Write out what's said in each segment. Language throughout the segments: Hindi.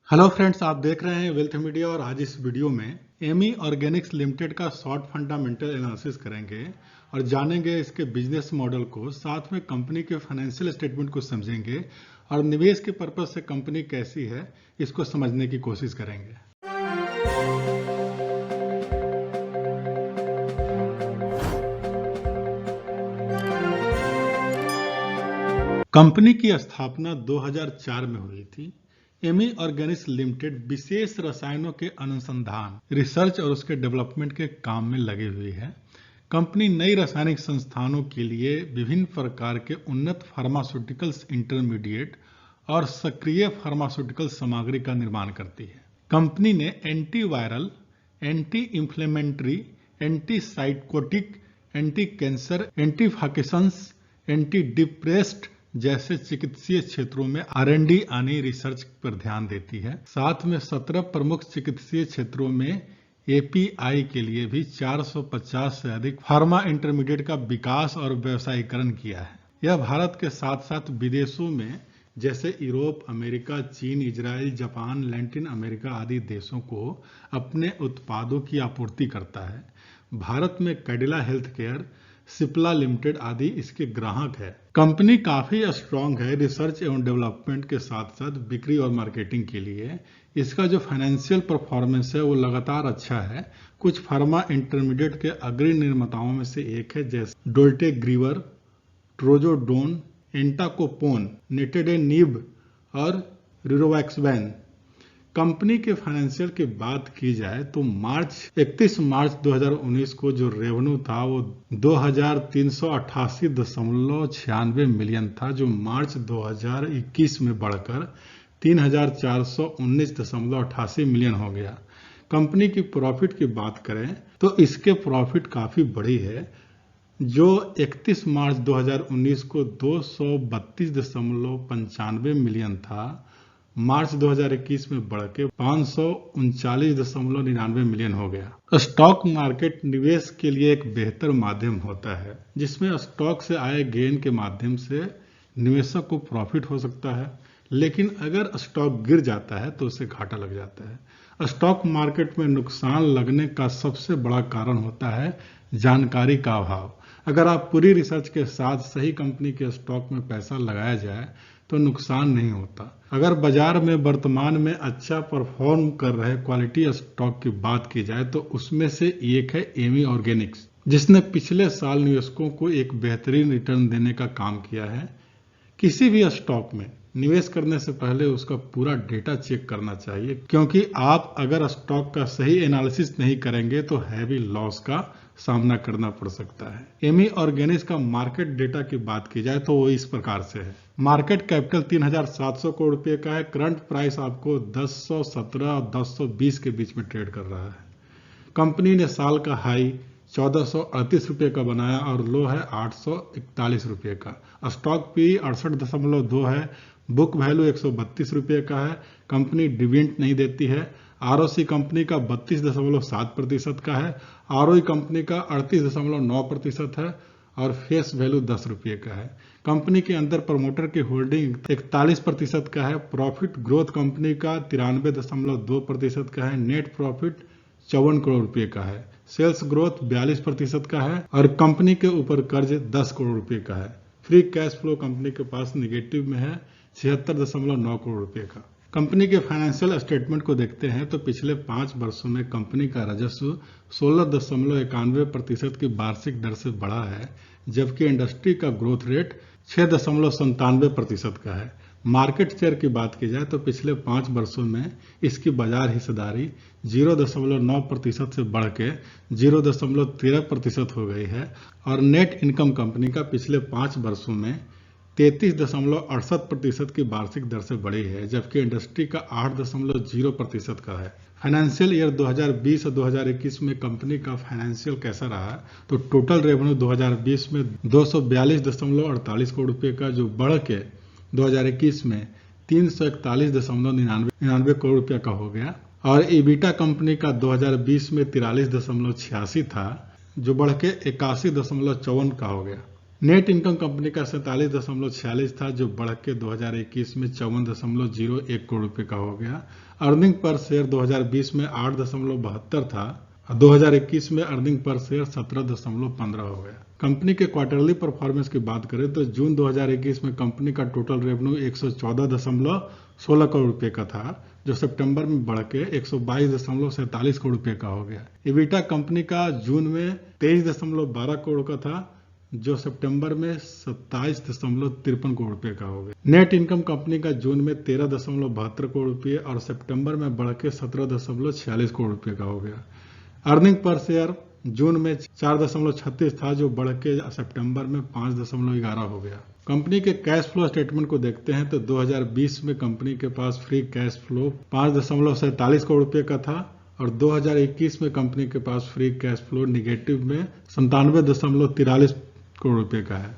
हेलो फ्रेंड्स, आप देख रहे हैं वेल्थ मीडिया और आज इस वीडियो में एमी ऑर्गेनिक्स लिमिटेड का शॉर्ट फंडामेंटल एनालिसिस करेंगे और जानेंगे इसके बिजनेस मॉडल को, साथ में कंपनी के फाइनेंशियल स्टेटमेंट को समझेंगे और निवेश के पर्पज से कंपनी कैसी है इसको समझने की कोशिश करेंगे। कंपनी की स्थापना 2004 में हुई थी। एमी ऑर्गेनिक्स लिमिटेड विशेष रसायनों के अनुसंधान, रिसर्च और उसके डेवलपमेंट के काम में लगी हुई है। कंपनी नई रासायनिक संस्थानों के लिए विभिन्न प्रकार के उन्नत फार्मास्यूटिकल्स इंटरमीडिएट और सक्रिय फार्मास्यूटिकल सामग्री का निर्माण करती है। कंपनी ने antiviral, anti inflammatory, antipsychotic, anti cancer, एंटीफाकेशंस, एंटी डिप्रेस्ड जैसे चिकित्सीय क्षेत्रों में R&D यानी रिसर्च पर ध्यान देती है। साथ में 17 प्रमुख चिकित्सीय क्षेत्रों में API के लिए भी 450 से अधिक फार्मा इंटरमीडिएट का विकास और व्यवसायीकरण किया है। यह भारत के साथ साथ विदेशों में जैसे यूरोप, अमेरिका, चीन, इजराइल, जापान, लैटिन अमेरिका आदि देशों को अपने उत्पादों की आपूर्ति करता है। भारत में Cadila health care, Cipla limited आदि इसके ग्राहक है। कंपनी काफी स्ट्रांग है रिसर्च एवं डेवलपमेंट के साथ साथ बिक्री और मार्केटिंग के लिए। इसका जो फाइनेंशियल परफॉर्मेंस है वो लगातार अच्छा है। कुछ फार्मा इंटरमीडिएट के अग्रणी निर्माताओं में से एक है, जैसे डोल्टेग्रीवर, ट्रोजोडोन, एंटाकोपोन, निटेडेनिब और रिरोवैक्सवैन। कंपनी के फाइनेंशियल की बात की जाए तो 31 मार्च 2019 को जो रेवेन्यू था वो 2388.96 मिलियन था, जो मार्च 2021 में बढ़कर 3419.88 मिलियन हो गया। कंपनी की प्रॉफिट की बात करें तो इसके प्रॉफिट काफी बड़ी है, जो 31 मार्च 2019 को 232.95 मिलियन था, मार्च 2021 में बढ़ के 539.99 मिलियन हो गया। स्टॉक मार्केट निवेश के लिए एक बेहतर माध्यम होता है, जिसमें स्टॉक से आए गेन के माध्यम से निवेशक को प्रॉफिट हो सकता है, लेकिन अगर स्टॉक गिर जाता है तो उसे घाटा लग जाता है। स्टॉक मार्केट में नुकसान लगने का सबसे बड़ा कारण होता है जानकारी का अभाव। अगर आप पूरी रिसर्च के साथ सही कंपनी के स्टॉक में पैसा लगाया जाए तो नुकसान नहीं होता। अगर बाजार में वर्तमान में अच्छा परफॉर्म कर रहे क्वालिटी स्टॉक की बात की जाए तो उसमें से एक है एमी ऑर्गेनिक्स, जिसने पिछले साल निवेशकों को एक बेहतरीन रिटर्न देने का काम किया है। किसी भी स्टॉक में निवेश करने से पहले उसका पूरा डेटा चेक करना चाहिए, क्योंकि आप अगर स्टॉक का सही एनालिसिस नहीं करेंगे तो हैवी लॉस का सामना करना पड़ सकता है। एमी ऑर्गेनिक्स का मार्केट डेटा की बात की जाए तो वो इस प्रकार से है। मार्केट कैपिटल 3700 करोड़ रुपए का है। करंट प्राइस आपको 1017 और 1020 के बीच में ट्रेड कर रहा है। कंपनी ने साल का हाई 1438 रुपए का बनाया और लो है 841 रुपए का। स्टॉक पी 68.2 है। बुक वैल्यू 132 रुपए का है। कंपनी डिविडेंड नहीं देती है। ROC कंपनी का 32.7% का है। ROE कंपनी का 38.9% है और फेस वैल्यू 10 रुपये का है। कंपनी के अंदर प्रमोटर की होल्डिंग 41% का है। प्रॉफिट ग्रोथ कंपनी का 93.2% का है। नेट प्रॉफिट 54 करोड़ रुपए का है। सेल्स ग्रोथ 42% का है और कंपनी के ऊपर कर्ज 10 करोड़ रुपए का है। फ्री कैश फ्लो कंपनी के पास निगेटिव में है 76.9 करोड़ रुपए का। कंपनी के फाइनेंशियल स्टेटमेंट को देखते हैं तो पिछले 5 वर्षों में कंपनी का राजस्व 16.91% की वार्षिक दर से बढ़ा है, जबकि इंडस्ट्री का ग्रोथ रेट 6.97% का है। मार्केट शेयर की बात की जाए तो पिछले 5 वर्षों में इसकी बाजार हिस्सेदारी 0.9% से बढ़ के 0.13% हो गई है और नेट इनकम कंपनी का पिछले 5 वर्षों में 33.68% की वार्षिक दर से बढ़ी है, जबकि इंडस्ट्री का 8.0% का है। फाइनेंशियल ईयर 2020 और 2021 में कंपनी का फाइनेंशियल कैसा रहा, तो टोटल रेवेन्यू 2020 में 242.48 करोड़ रुपए का, जो बढ़ के 2021 में 341.99 करोड़ रुपए का हो गया। और EBITDA कंपनी का 2020 में 43.86 था, जो बढ़ के 81.54 का हो गया। नेट इनकम कंपनी का 47.46 था, जो बढ़ के 2021 में 54.01 करोड़ रुपए का हो गया। अर्निंग पर शेयर 2020 में 8.72 था, 2021 में अर्निंग पर शेयर 17.15 हो गया। कंपनी के क्वार्टरली परफॉर्मेंस की बात करें तो जून 2021 में कंपनी का टोटल रेवेन्यू 114.16 करोड़ रुपए का था, जो सितंबर में बढ़ के 122.47 करोड़ रुपए का हो गया। इबिटा कंपनी का जून में 23.12 करोड़ का था, जो सितंबर में 27.53 करोड़ रुपए का हो गया। नेट इनकम कंपनी का जून में 13.72 करोड़ रुपए और सितंबर में बढ़ के 17.46 करोड़ रुपए का हो गया। अर्निंग पर शेयर जून में 4.36 था, जो बढ़ के सितंबर में 5.11 हो गया। कंपनी के कैश फ्लो स्टेटमेंट को देखते हैं तो 2020 में कंपनी के पास फ्री कैश फ्लो 5.47 करोड़ रुपए का था और 2021 में कंपनी के पास फ्री कैश फ्लो निगेटिव में 97.43 करोड़ रुपए का है।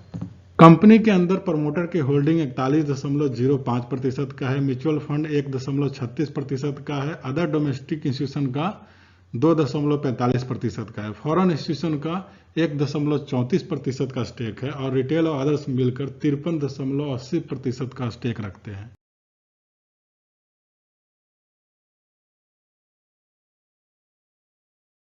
कंपनी के अंदर प्रमोटर की होल्डिंग 41.05% का है, म्यूचुअल फंड 1.36% का है, अदर डोमेस्टिक इंस्टीट्यूशन का 2.45% का है, फॉरेन इंस्टीट्यूशन का 1.34% का स्टेक है और रिटेल और अदर्स मिलकर 53.80% का स्टेक रखते हैं।